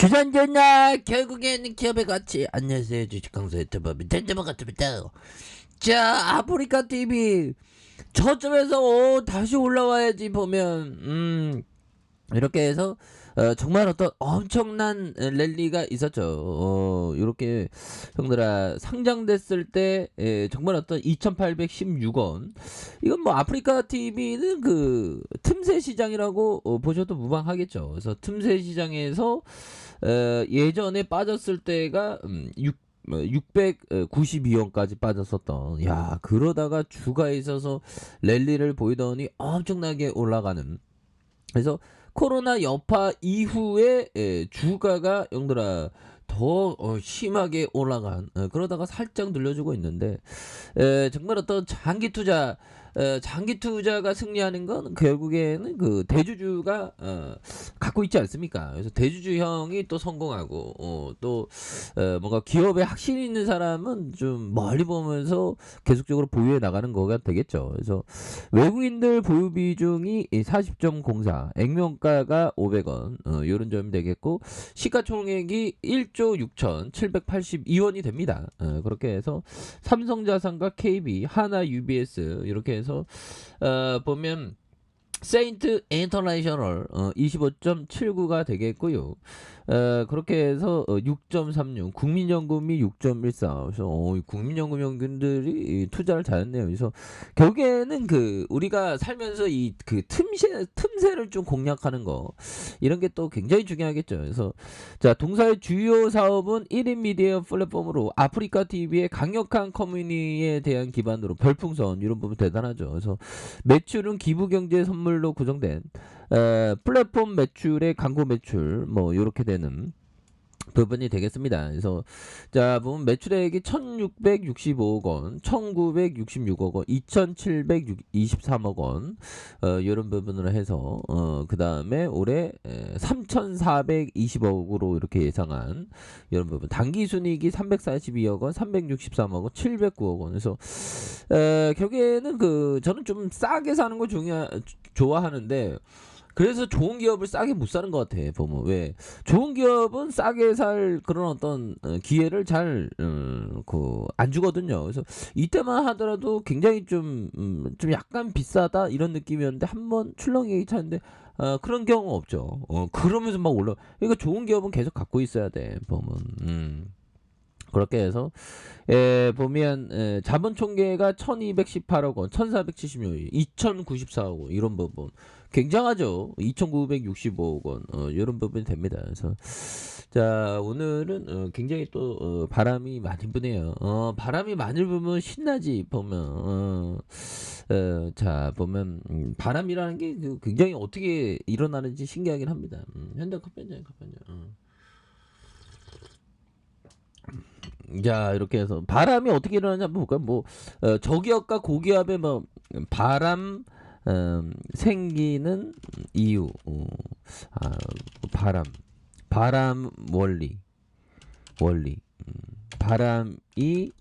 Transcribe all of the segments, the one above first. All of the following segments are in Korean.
주산전나 결국에는 기업의 가치. 안녕하세요, 주식강사 유튜버 민텐드버 같습니다. 자, 아프리카 TV 저점에서 다시 올라와야지 보면 이렇게 해서 정말 어떤 엄청난 랠리가 있었죠. 이렇게 형들아 상장됐을 때 정말 어떤 2,816원. 이건 뭐 아프리카 TV는 그 틈새 시장이라고 보셔도 무방하겠죠. 그래서 틈새 시장에서 예전에 빠졌을 때가 692원까지 빠졌었던, 야, 그러다가 주가 있어서 랠리를 보이더니 엄청나게 올라가는. 그래서 코로나 여파 이후에 주가가 영들아 더 심하게 올라간, 그러다가 살짝 늘려주고 있는데, 정말 어떤 장기 투자가 승리하는 건 결국에는 그 대주주가 갖고 있지 않습니까? 그래서 대주주형이 또 성공하고, 또 뭔가 기업에 확신이 있는 사람은 좀 멀리 보면서 계속적으로 보유해 나가는 거가 되겠죠. 그래서 외국인들 보유 비중이 40.04, 액면가가 500원, 이런 점이 되겠고, 시가총액이 1조 6,782원이 됩니다. 그렇게 해서 삼성자산과 KB, 하나 UBS 이렇게 해서 보면 세인트 인터내셔널 25.79가 되겠고요. 그렇게 해서 6.36, 국민연금이 6.14. 그래서 국민연금 연금들이 투자를 잘했네요. 그래서 결국에는 그 우리가 살면서 이 그 틈새를 좀 공략하는 거, 이런 게 또 굉장히 중요하겠죠. 그래서 자, 동사의 주요 사업은 1인 미디어 플랫폼으로 아프리카 TV의 강력한 커뮤니티에 대한 기반으로 별풍선 이런 부분 대단하죠. 그래서 매출은 기부 경제 선물로 구성된 플랫폼 매출의 광고 매출 뭐 이렇게 되는 부분이 되겠습니다. 그래서 자, 보면 매출액이 1,665억 원, 1,966억 원, 2,723억 원, 이런 부분으로 해서 그 다음에 올해 3,420억으로 이렇게 예상한 이런 부분. 당기순이익이 342억 원, 363억 원, 709억 원. 그래서 결국에는 그 저는 좀 싸게 사는 거 좋아하는데, 그래서 좋은 기업을 싸게 못 사는 것 같아. 보면 왜 좋은 기업은 싸게 살 그런 어떤 기회를 잘 안 주거든요. 그래서 이때만 하더라도 굉장히 좀 약간 비싸다 이런 느낌이었는데 한번 출렁이기 차는데 그런 경우 없죠. 그러면서 막 올라. 그러니까 좋은 기업은 계속 갖고 있어야 돼. 보면 그렇게 해서 보면 자본 총계가 1218억 원, 1476억, 2094억 원 이런 부분 굉장하죠. 2965억 원 이런 부분이 됩니다. 그래서 자, 오늘은 굉장히 또 바람이 많이 부네요. 바람이 많이 불면 신나지. 보면 자, 보면 바람이라는 게 굉장히 어떻게 일어나는지 신기하긴 합니다. 현대 커피 한잔. 자, 이렇게 해서 바람이 어떻게 일어나냐 한번 볼까요? 뭐 저기압과 고기압의 뭐 바람 생기는 이유, 바람 원리, 바람이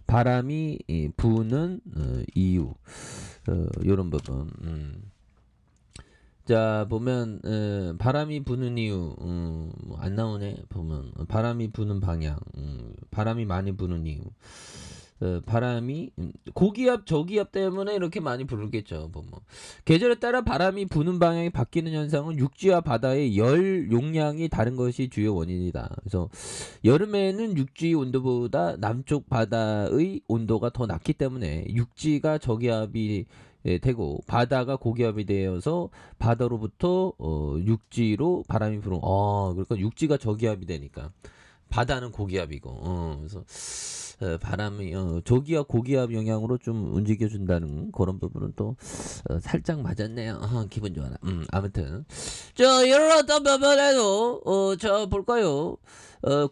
바람이 부는 이유, 이런 부분. 자, 보면 바람이 부는 이유, 안 나오네. 보면 바람이 부는 방향, 바람이 많이 부는 이유, 바람이 고기압 저기압 때문에 이렇게 많이 부르겠죠. 보면 계절에 따라 바람이 부는 방향이 바뀌는 현상은 육지와 바다의 열 용량이 다른 것이 주요 원인이다. 그래서 여름에는 육지 온도보다 남쪽 바다의 온도가 더 낮기 때문에 육지가 저기압이 되고 바다가 고기압이 되어서 바다로부터 육지로 바람이 부는. 그러니까 육지가 저기압이 되니까 바다는 고기압이고, 그래서 바람이 저기압 고기압 영향으로 좀 움직여준다는 그런 부분은 또 살짝 맞았네요. 기분 좋아라. 아무튼 저 이런 어떤 부분에도 저 볼까요?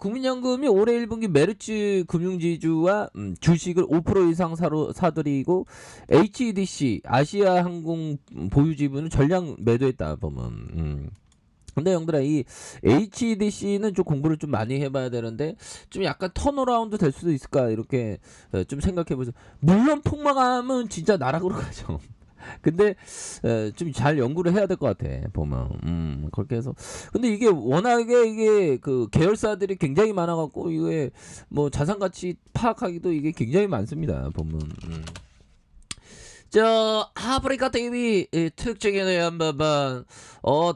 국민연금이 올해 1분기 메르츠 금융지주와 주식을 5% 이상 사들이고, HDC 아시아항공 보유 지분을 전량 매도했다. 보면 근데 형들아, 이 HDC는 좀 공부를 좀 많이 해봐야 되는데 좀 약간 턴어라운드 될 수도 있을까 이렇게 좀 생각해보세요. 물론 폭망하면 진짜 나락으로 가죠. 근데 좀 잘 연구를 해야 될 것 같아 보면. 그렇게 해서 근데 이게 워낙에 이게 그 계열사들이 굉장히 많아 갖고 이게 뭐 자산 가치 파악하기도 이게 굉장히 많습니다 보면. 저 아프리카 TV 이 특징에 대한 부분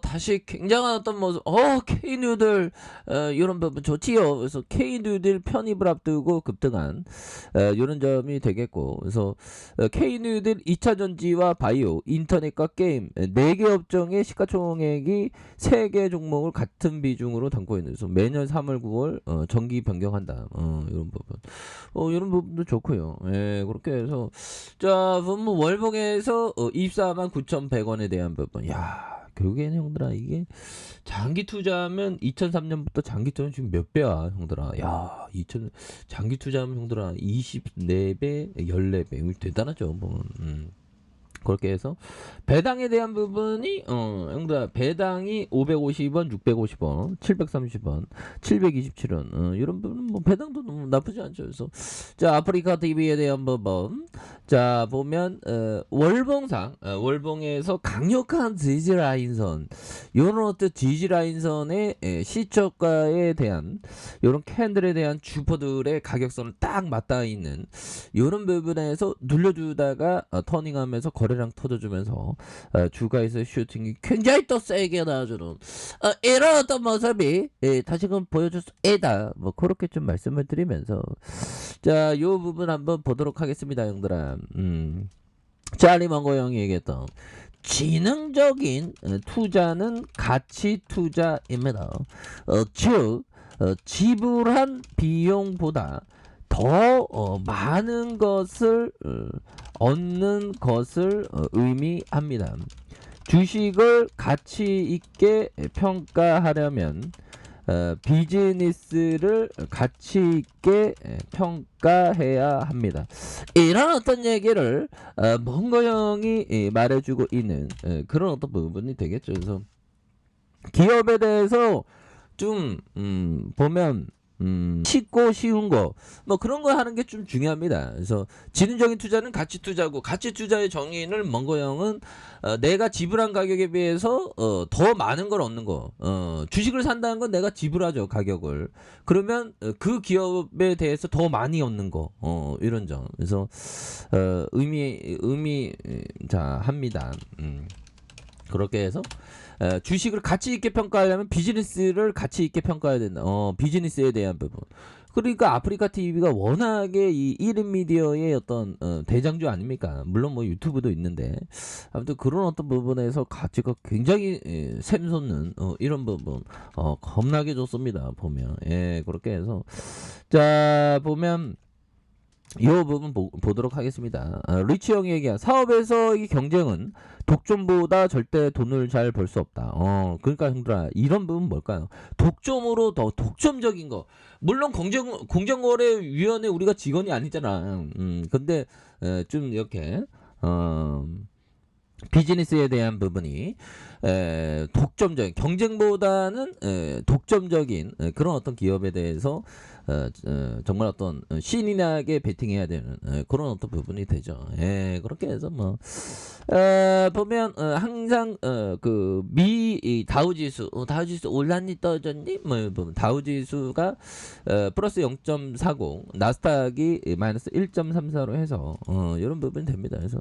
다시 굉장한 어떤 모습 K뉴들 요런 부분 좋지요. 그래서 K뉴들 편입을 앞두고 급등한 요런 점이 되겠고 그래서 K뉴들 2차 전지와 바이오, 인터넷과 게임 4개 업종의 시가총액이 3개 종목을 같은 비중으로 담고 있는 그래서 매년 3월 9월 정기 변경한다. 요런 부분. 요런 부분도 좋고요. 예, 그렇게 해서 자, 보면 월봉에서 24만 9,100원에 대한 부분. 야, 결국에는 형들아 이게 장기 투자하면 2003년부터 장기 투자는 지금 몇 배야, 형들아. 야, 2000 장기 투자하면 형들아 24배, 14배. 이거 대단하죠, 보면. 그렇게 해서 배당에 대한 부분이 형들 배당이 550원, 650원, 730원, 727원 이런 부분 뭐 배당도 너무 나쁘지 않죠. 그래서 자 아프리카 TV에 대한 부분 자 보면 월봉상 월봉에서 강력한 지지 라인선 이런 어떤 지지 라인선의 시초가에 대한 이런 캔들에 대한 주포들의 가격선을 딱 맞닿아 있는 이런 부분에서 눌려주다가 터닝하면서 거래량 터져주면서 주가에서 슈팅이 굉장히 또 세게 나와주는 이런 어떤 모습이 다시금 보여줄 수 있다. 뭐 그렇게 좀 말씀을 드리면서 자, 요 부분 한번 보도록 하겠습니다, 형들아. 짤리먼고 형이 얘기했던 지능적인 투자는 가치 투자입니다. 즉 지불한 비용보다 더 많은 것을 얻는 것을 의미합니다. 주식을 가치 있게 평가하려면 비즈니스를 가치 있게 평가해야 합니다. 이런 어떤 얘기를 몽고 형이 말해주고 있는 그런 어떤 부분이 되겠죠. 그래서 기업에 대해서 좀 보면 쉽고 쉬운 거 뭐 그런 거 하는 게 좀 중요합니다. 그래서 지능적인 투자는 가치 투자고 가치 투자의 정의를 몽고 형은 내가 지불한 가격에 비해서 더 많은 걸 얻는 거. 주식을 산다는 건 내가 지불하죠 가격을. 그러면 그 기업에 대해서 더 많이 얻는 거. 이런 점. 그래서 의미 자 합니다. 그렇게 해서 주식을 가치 있게 평가하려면 비즈니스를 가치 있게 평가해야 된다. 비즈니스에 대한 부분. 그러니까 아프리카 TV가 워낙에 이 1인 미디어의 어떤 대장주 아닙니까? 물론 뭐 유튜브도 있는데 아무튼 그런 어떤 부분에서 가치가 굉장히 샘솟는 이런 부분 겁나게 좋습니다. 보면 예 그렇게 해서 자 보면 이 부분 보도록 하겠습니다. 리치 형이 얘기한 사업에서의 경쟁은 독점보다 절대 돈을 잘 벌 수 없다. 그러니까 형들아 이런 부분 뭘까요? 독점으로 더 독점적인 거. 물론 공정거래위원회 우리가 직원이 아니잖아. 근데 좀 이렇게 비즈니스에 대한 부분이 독점적인 경쟁보다는 독점적인 그런 어떤 기업에 대해서 정말 어떤 신인하게 베팅해야 되는 그런 어떤 부분이 되죠. 그렇게 해서 뭐 보면 항상 그 미 다우지수 다우지수 올랐니 떨어졌니 뭐 보면 다우지수가 플러스 0.40 나스닥이 마이너스 1.34로 해서 이런 부분이 됩니다. 그래서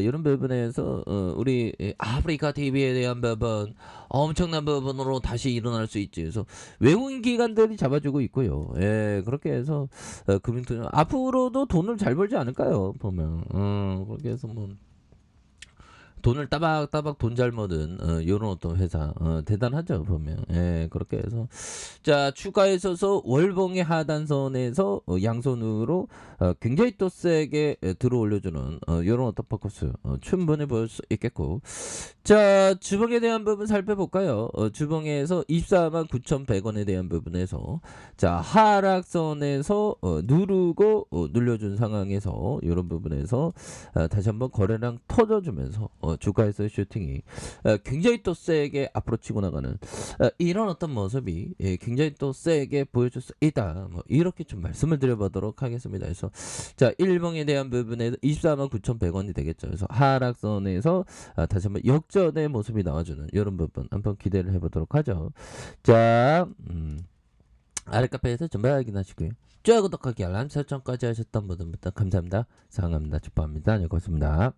이런 부분에서 우리 아프리카 TV에 대한 부분 엄청난 부분으로 다시 일어날 수 있지. 그래서 외국인 기관들이 잡아주고 있고요. 그렇게 해서 금융투자 앞으로도 돈을 잘 벌지 않을까요? 보면 그렇게 해서 뭐 돈을 따박따박 돈 잘 버는 요런 어떤 회사 대단하죠 보면 그렇게 해서 자 추가에 있어서 월봉의 하단선에서 양손으로 굉장히 또 세게 들어 올려주는 요런 어떤 포커스 충분히 볼 수 있겠고 자 주봉에 대한 부분 살펴볼까요? 주봉에서 24만 9,100원에 대한 부분에서 자 하락선에서 누르고 눌려준 상황에서 요런 부분에서 다시 한번 거래량 터져주면서 주가에서의 슈팅이 굉장히 또 세게 앞으로 치고 나가는 이런 어떤 모습이 굉장히 또 세게 보여줄 수 있다. 뭐 이렇게 좀 말씀을 드려보도록 하겠습니다. 그래서 자, 일봉에 대한 부분에 24만 9,100원이 되겠죠. 그래서 하락선에서 다시 한번 역전의 모습이 나와주는 이런 부분 한번 기대를 해보도록 하죠. 자, 아래 카페에서 전부 확인하시고요. 좋아요, 구독하기, 알람 설정까지 하셨던 분들부터 감사합니다. 사랑합니다. 축복합니다. 네, 고맙습니다.